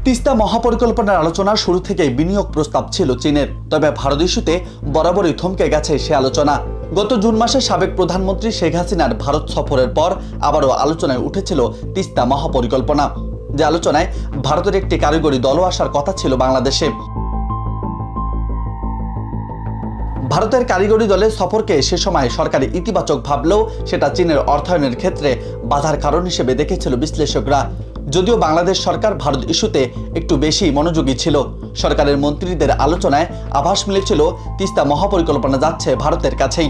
তিস্তা মহাপরিকল্পনার আলোচনা শুরু থেকেই বিনিয়োগ প্রস্তাব ছিল চীনের, তবে ভারত ইস্যুতে বরাবরই থমকে গেছে সে আলোচনা। গত জুন মাসে সাবেক প্রধানমন্ত্রী শেখ হাসিনার ভারত সফরের পর আবারও আলোচনায় উঠেছিল তিস্তা মহাপরিকল্পনা, যে আলোচনায় ভারতের একটি কারিগরি দলও আসার কথা ছিল বাংলাদেশে। ভারতের কারিগরি দলের সফরকে সে সময় সরকার ইতিবাচক ভাবলেও সেটা চীনের অর্থায়নের ক্ষেত্রে বাধার কারণ হিসেবে দেখেছিল বিশ্লেষকরা। যদিও বাংলাদেশ সরকার ভারত ইস্যুতে একটু বেশি মনোযোগী ছিল, সরকারের মন্ত্রীদের আলোচনায় আভাস মিলেছিল তিস্তা মহাপরিকল্পনা যাচ্ছে ভারতের কাছেই।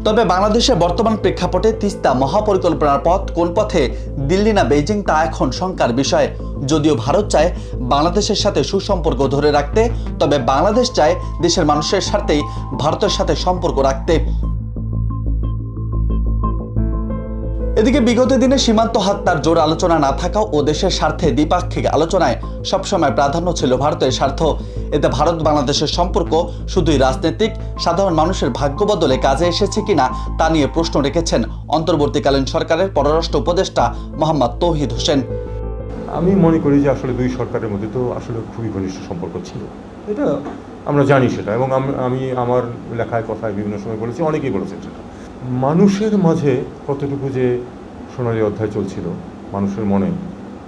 তবে বাংলাদেশের বর্তমান প্রেক্ষাপটে তিস্তা মহাপরিকল্পনার পথ কোন পথে, দিল্লি না বেইজিং, তা এখন শঙ্কার বিষয়। যদিও ভারত চায় বাংলাদেশের সাথে সুসম্পর্ক ধরে রাখতে, তবে বাংলাদেশ চায় দেশের মানুষের স্বার্থেই ভারতের সাথে সম্পর্ক রাখতে। এদিকে বিগত দিনে সীমান্ত হত্যার জোর আলোচনা না থাকাও ও দেশের স্বার্থে দ্বিপাক্ষিক আলোচনায় সবসময় প্রাধান্য ছিল ভারতের স্বার্থ। এতে ভারত বাংলাদেশের সম্পর্ক শুধুই রাজনৈতিক, সাধারণ মানুষের ভাগ্য বদলে কাজে এসেছে কিনা তা নিয়ে প্রশ্ন রেখেছেন অন্তর্বর্তীকালীন সরকারের পররাষ্ট্র উপদেষ্টা মোহাম্মদ তৌহিদ হোসেন। আমি মনে করি যে আসলে দুই সরকারের মধ্যে তো আসলে খুবই ঘনিষ্ঠ সম্পর্ক ছিল, এটা আমরা জানি সেটা, এবং আমি আমার লেখায় কথায় বিভিন্ন সময় বলেছি, অনেকেই বলেছেন সেটা। মানুষের মাঝে কতটুকু যে সোনালী অধ্যায় চলছিল মানুষের মনে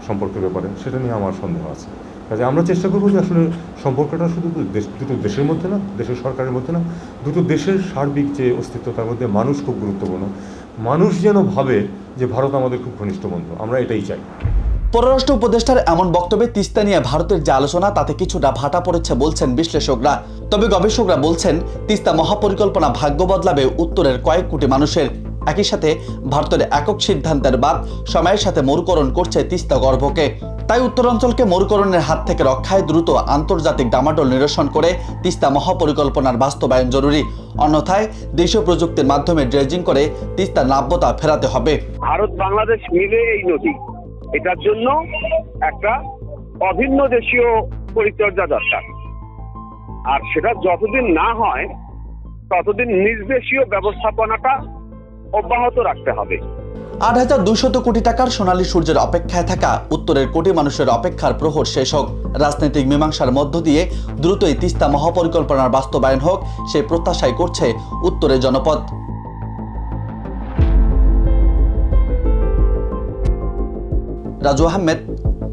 সম্পর্কের ব্যাপারে, সেটা নিয়ে আমার সন্দেহ আছে। কাজে আমরা চেষ্টা করবো যে আসলে সম্পর্কটা শুধু দুটো দেশের মধ্যে না, দেশের সরকারের মধ্যে না, দুটো দেশের সার্বিক যে অস্তিত্ব তার মধ্যে মানুষ খুব গুরুত্বপূর্ণ। মানুষ যেন ভাবে যে ভারত আমাদের খুব ঘনিষ্ঠ বন্ধু, আমরা এটাই চাই। পররাষ্ট্র উপদেষ্টার এমন বক্তব্যে তিস্তা নিয়ে ভারতের যে আলোচনা তাতে কিছুটা ভাটা পড়েছে বলছেন বিশ্লেষকরা। তবে গবেষকরা বলছেন তিস্তা মহাপরিকল্পনা ভাগ্য বদলাবে উত্তরের কয়েক কোটি মানুষের। একই সাথে ভারতের একক সিদ্ধান্তের বাদ সময়ের সাথে মরুকরণ করছে তিস্তা গর্ভকে। তাই উত্তরাঞ্চলকে মরুকরণের হাত থেকে রক্ষায় দ্রুত আন্তর্জাতিক ডামাডোল নিরসন করে তিস্তা মহাপরিকল্পনার বাস্তবায়ন জরুরি। অন্যথায় দেশীয় প্রযুক্তির মাধ্যমে ড্রেজিং করে তিস্তার নাব্যতা ফেরাতে হবে। ভারত বাংলাদেশ মিলে এই নদী, এটার জন্য একটা অভিন্ন দেশীয় পরিচর্যা দরকার, আর সেটা যতদিন না হয় ততদিন নিজ দেশীয় ব্যবস্থাপনাটা অব্যাহত রাখতে হবে। ৮,২০০ কোটি টাকার সোনালী সূর্যের অপেক্ষায় থাকা উত্তরের কোটি মানুষের অপেক্ষার প্রহর শেষ হোক। রাজনৈতিক মীমাংসার মধ্য দিয়ে দ্রুতই তিস্তা মহাপরিকল্পনার বাস্তবায়ন হোক, সেই প্রত্যাশাই করছে উত্তরের জনপদ। রাজু আহমেদ,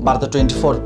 বার্তা 24।